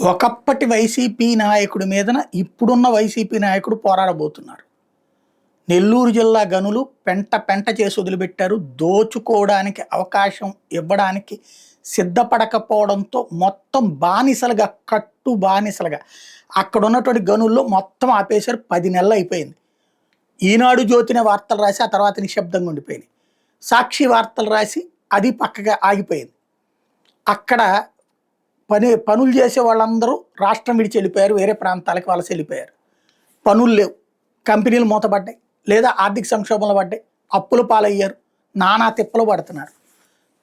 ఒకప్పటి వైసీపీ నాయకుడి మీదన ఇప్పుడున్న వైసీపీ నాయకుడు పోరాడబోతున్నారు. నెల్లూరు జిల్లా గనులు పెంట పెంట చేసి వదిలిపెట్టారు. దోచుకోవడానికి అవకాశం ఇవ్వడానికి సిద్ధపడకపోవడంతో మొత్తం బానిసలుగా బానిసలుగా అక్కడ ఉన్నటువంటి గనుల్లో మొత్తం ఆపేశారు. 10 నెలలు అయిపోయింది. ఈనాడు జ్యోతిని వార్తలు రాసి ఆ తర్వాత నిశ్శబ్దంగా ఉండిపోయింది. సాక్షి వార్తలు రాసి అది పక్కగా ఆగిపోయింది. అక్కడ పనులు చేసే వాళ్ళందరూ రాష్ట్రం విడిచి వెళ్ళిపోయారు. వేరే ప్రాంతాలకు వలస వెళ్ళిపోయారు. పనులు లేవు, కంపెనీలు మూతపడ్డాయి, లేదా ఆర్థిక సంక్షోభంలో పడ్డాయి, అప్పుల పాలయ్యారు, నానా తిప్పలు పడుతున్నారు.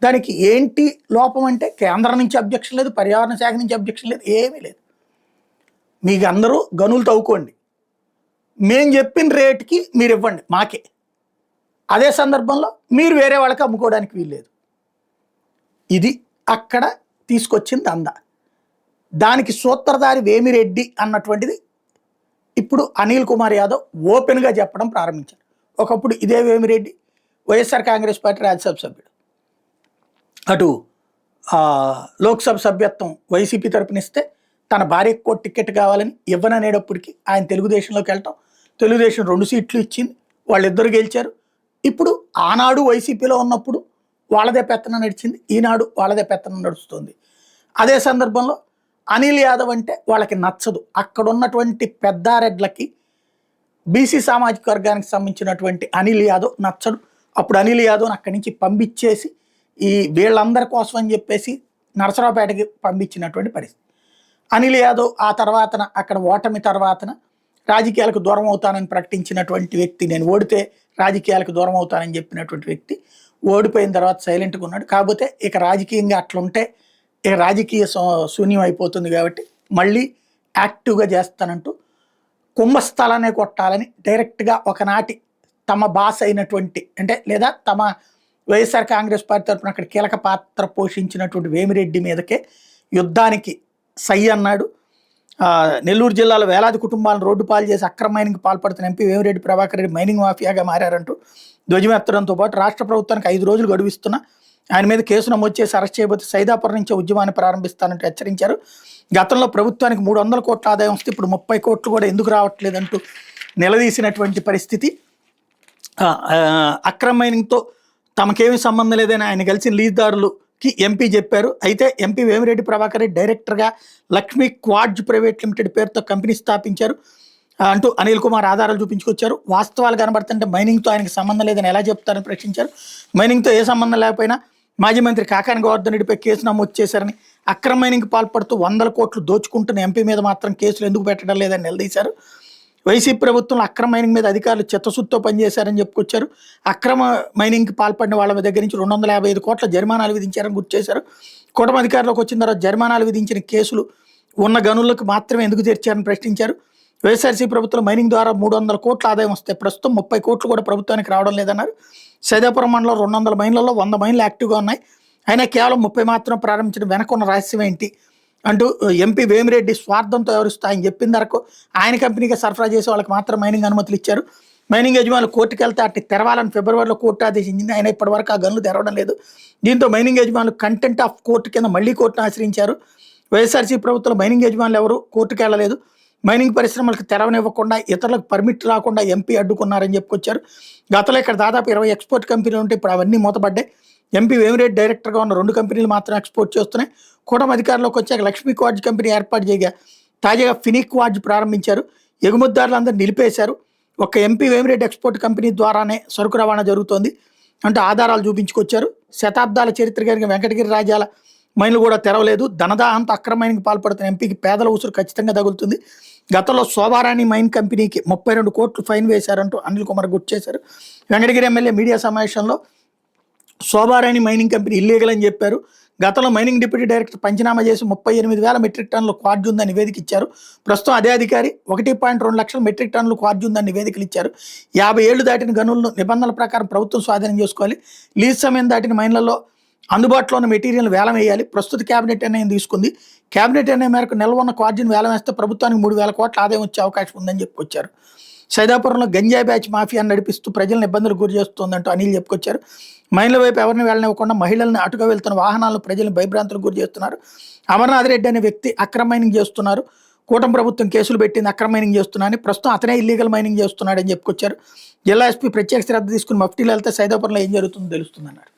దానికి ఏంటి లోపం అంటే కేంద్రం నుంచి అబ్జెక్షన్ లేదు, పర్యావరణ శాఖ నుంచి అబ్జెక్షన్ లేదు, ఏమీ లేదు. మీకు అందరూ గనులు తవ్వుకోండి, మేము చెప్పిన రేటుకి మీరు ఇవ్వండి మాకే. అదే సందర్భంలో మీరు వేరే వాళ్ళకి అమ్ముకోవడానికి వీల్లేదు. ఇది అక్కడ తీసుకొచ్చింది అంద. దానికి సూత్రధారి వేమిరెడ్డి అన్నటువంటిది ఇప్పుడు అనిల్ కుమార్ యాదవ్ ఓపెన్గా చెప్పడం ప్రారంభించారు. ఒకప్పుడు ఇదే వేమిరెడ్డి వైఎస్ఆర్ కాంగ్రెస్ పార్టీ రాజ్యసభ సభ్యుడు, అటు లోక్సభ సభ్యత్వం వైసీపీ తరపునిస్తే తన భార్యకు కూడా టికెట్ కావాలని ఇవ్వననేటప్పటికీ ఆయన తెలుగుదేశంలోకి వెళ్ళటం, తెలుగుదేశం 2 సీట్లు ఇచ్చింది, వాళ్ళిద్దరు గెలిచారు. ఇప్పుడు ఆనాడు వైసీపీలో ఉన్నప్పుడు వాళ్ళదే పెత్తనం నడిచింది, ఈనాడు వాళ్ళదే పెత్తనం నడుస్తుంది. అదే సందర్భంలో అనిల్ యాదవ్ అంటే వాళ్ళకి నచ్చదు. అక్కడ ఉన్నటువంటి పెద్దారెడ్లకి బీసీ సామాజిక వర్గానికి సంబంధించినటువంటి అనిల్ యాదవ్ నచ్చడు. అప్పుడు అనిల్ యాదవ్ని అక్కడి నుంచి పంపించేసి ఈ వీళ్ళందరి కోసం అని చెప్పేసి నరసరావుపేటకి పంపించినటువంటి పరిస్థితి. అనిల్ యాదవ్ ఆ తర్వాతన అక్కడ ఓటమి తర్వాతన రాజకీయాలకు దూరం అవుతానని ప్రకటించినటువంటి వ్యక్తి, నేను ఓడితే రాజకీయాలకు దూరం అవుతానని చెప్పినటువంటి వ్యక్తి ఓడిపోయిన తర్వాత సైలెంట్గా ఉన్నాడు. కాకపోతే ఇక రాజకీయంగా అట్లుంటే ఇక రాజకీయ శూన్యం అయిపోతుంది కాబట్టి మళ్ళీ యాక్టివ్గా చేస్తానంటూ కుంభస్థలాన్ని కొట్టాలని డైరెక్ట్గా ఒకనాటి తమ బాస్ అయినటువంటి అంటే లేదా తమ వైఎస్ఆర్ కాంగ్రెస్ పార్టీ తరఫున అక్కడ కీలక పాత్ర పోషించినటువంటి వేమిరెడ్డి మీదకే యుద్ధానికి సై అన్నాడు. నెల్లూరు జిల్లాలో వేలాది కుటుంబాలను రోడ్డు పాలు చేసి అక్రమ మైనింగ్ పాల్పడుతున్న ఎంపీ వేమిరెడ్డి ప్రభాకర్ రెడ్డి మైనింగ్ మాఫియాగా మారారంటూ ధ్వజమెత్తడంతో పాటు రాష్ట్ర ప్రభుత్వానికి 5 రోజులు గడువిస్తున్నా ఆయన మీద కేసు నమోదు చేసి అరెస్ట్ చేయబోతే సైదాపురం నుంచి ఉద్యమాన్ని ప్రారంభిస్తానంటూ హెచ్చరించారు. గతంలో ప్రభుత్వానికి 300 కోట్ల ఆదాయం వస్తే ఇప్పుడు 30 కోట్లు కూడా ఎందుకు రావట్లేదంటూ నిలదీసినటువంటి పరిస్థితి. అక్రమ మైనింగ్తో తమకేమీ సంబంధం లేదని ఆయన కలిసిన లీజ్దారులకి ఎంపీ చెప్పారు. అయితే ఎంపీ వేమిరెడ్డి ప్రభాకర్ రెడ్డి డైరెక్టర్గా లక్ష్మీ క్వాడ్జ్ ప్రైవేట్ లిమిటెడ్ పేరుతో కంపెనీ స్థాపించారు అంటూ అనిల్ కుమార్ ఆధారాలు చూపించుకొచ్చారు. వాస్తవాలు కనబడుతుంటే మైనింగ్తో ఆయనకు సంబంధం లేదని ఎలా చెప్తారని ప్రశ్నించారు. మైనింగ్తో ఏ సంబంధం లేకపోయినా మాజీ మంత్రి కాకాని గోవర్ధన్ రెడ్డిపై కేసు నమోదు చేశారని, అక్రమ మైనింగ్ పాల్పడుతూ 100 కోట్లు దోచుకుంటున్న ఎంపీ మీద మాత్రం కేసులు ఎందుకు పెట్టడం లేదని నిలదీశారు. వైసీపీ ప్రభుత్వంలో అక్రమ మైనింగ్ మీద అధికారులు చిత్తశుద్ధితో పనిచేశారని చెప్పుకొచ్చారు. అక్రమ మైనింగ్కి పాల్పడిన వాళ్ళ దగ్గర నుంచి 255 కోట్ల జరిమానాలు విధించారని గుర్తు చేశారు. కూటమి అధికారులకు వచ్చిన తర్వాత జరిమానాలు విధించిన కేసులు ఉన్న గనులకు మాత్రమే ఎందుకు తెరిచారని ప్రశ్నించారు. వైఎస్ఆర్సీపీ ప్రభుత్వం మైనింగ్ ద్వారా 300 కోట్ల ఆదాయం వస్తే ప్రస్తుతం 30 కోట్లు కూడా ప్రభుత్వానికి రావడం లేదన్నారు. సైదాపురం మండలం 200 మైన్లలో 100 మైన్లు యాక్టివ్గా ఉన్నాయి, అయినా కేవలం 30 మాత్రం ప్రారంభించడం వెనకున్న రహస్యం ఏంటి అంటూ ఎంపీ వేమిరెడ్డి స్వార్థంతో వ్యవహరిస్తూ ఆయన చెప్పిన ధరకు ఆయన కంపెనీకి సరఫరా చేసే వాళ్ళకి మాత్రం మైనింగ్ అనుమతులు ఇచ్చారు. మైనింగ్ యజమానులు కోర్టుకు వెళ్తే అట్టి తెరవాలని ఫిబ్రవరిలో కోర్టు ఆదేశించింది, అయినా ఇప్పటివరకు ఆ గనులు తెరవడం లేదు. దీంతో మైనింగ్ యజమానులు కంటెంట్ ఆఫ్ కోర్టు కింద మళ్లీ కోర్టును ఆశ్రయించారు. వైఎస్ఆర్సీపీ ప్రభుత్వంలో మైనింగ్ యజమానులు ఎవరు కోర్టుకు వెళ్ళలేదు. మైనింగ్ పరిశ్రమలకు తెరవనివ్వకుండా ఇతరులకు పర్మిట్ రాకుండా ఎంపీ అడ్డుకున్నారని చెప్పుకొచ్చారు. గతంలో ఇక్కడ దాదాపు 20 ఎక్స్పోర్ట్ కంపెనీలు ఉంటే ఇప్పుడు అవన్నీ మూతపడ్డాయి. ఎంపీ వేమిరెడ్డి డైరెక్టర్గా ఉన్న 2 కంపెనీలు మాత్రం ఎక్స్పోర్ట్ చేస్తున్నాయి. కూటమి అధికారంలోకి వచ్చాక లక్ష్మీ క్వాడ్జ్ కంపెనీ ఏర్పాటు చేయగా తాజాగా ఫినిక్ క్వాడ్జ్ ప్రారంభించారు. ఎగుమతిదారులందరూ నిలిపేశారు. ఒక్క ఎంపీ వేమిరెడ్డి ఎక్స్పోర్ట్ కంపెనీ ద్వారానే సరుకు రవాణా జరుగుతోంది అంటూ ఆధారాలు చూపించుకొచ్చారు. శతాబ్దాల చరిత్ర కలిగిన వెంకటగిరి రాజ్యాల మైన్లు కూడా తెరవలేదు. ధనదాహంతో అక్రమ మైనింగ్ పాల్పడుతున్న ఎంపీకి పేదల ఉసురు ఖచ్చితంగా తగులుతుంది. గతంలో శోభారాణి మైన్ కంపెనీకి 32 కోట్లు ఫైన్ వేశారంటూ అనిల్ కుమార్ గుర్తు చేశారు. వెంకటగిరి ఎమ్మెల్యే మీడియా సమావేశంలో శోభారాణి మైనింగ్ కంపెనీ ఇల్లీగల్ అని చెప్పారు. గతంలో మైనింగ్ డిప్యూటీ డైరెక్టర్ పంచనామా చేసి 38,000 మెట్రిక్ టన్నులు క్వాడ్జ్ ఉందని నివేదిక ఇచ్చారు. ప్రస్తుతం అదే అధికారి 1.2 లక్షల మెట్రిక్ టన్నులు క్వాడ్జ్ ఉందని నివేదికలు ఇచ్చారు. 50 ఏళ్లు దాటిన గనులను నిబంధనల ప్రకారం ప్రభుత్వం స్వాధీనం చేసుకోవాలి. లీజ్ సమయం దాటిన మైన్లలో అందుబాటులో ఉన్న మెటీరియల్ వేలం వేయాలి. ప్రస్తుత కేబినెట్ నిర్ణయం తీసుకుంది. కేబినెట్ నిర్ణయం మేరకు నిల్వ ఉన్న క్వాడ్జిని వేలం వేస్తే ప్రభుత్వానికి 3,000 కోట్ల ఆదాయం వచ్చే అవకాశం ఉందని చెప్పుకొచ్చారు. సైదాపురంలో గంజాయి బ్యాచ్ మాఫియాను నడిపిస్తూ ప్రజలను ఇబ్బందులకు గురి చేస్తోందంటూ అనిల్ చెప్పుకొచ్చారు. మహిళల వైపు ఎవరిని వెళ్ళనివ్వకుండా మహిళల్ని అటుగా వెళ్తున్న వాహనాలను ప్రజలను భయభ్రాంతులకు గురి చేస్తున్నారు. అమర్నాథ్ రెడ్డి అనే వ్యక్తి అక్రమ మైనింగ్ చేస్తున్నారు. కూటమి ప్రభుత్వం కేసులు పెట్టింది అక్రమ మైనింగ్ చేస్తున్నారని, ప్రస్తుతం అతనే ఇల్లీగల్ మైనింగ్ చేస్తున్నాడని చెప్పుకొచ్చారు. జిల్లా ఎస్పీ ప్రత్యేక శ్రద్ధ తీసుకుని మఫ్టీలు వెళ్తే సైదాపురంలో ఏం జరుగుతుందో తెలుస్తుందన్నారు.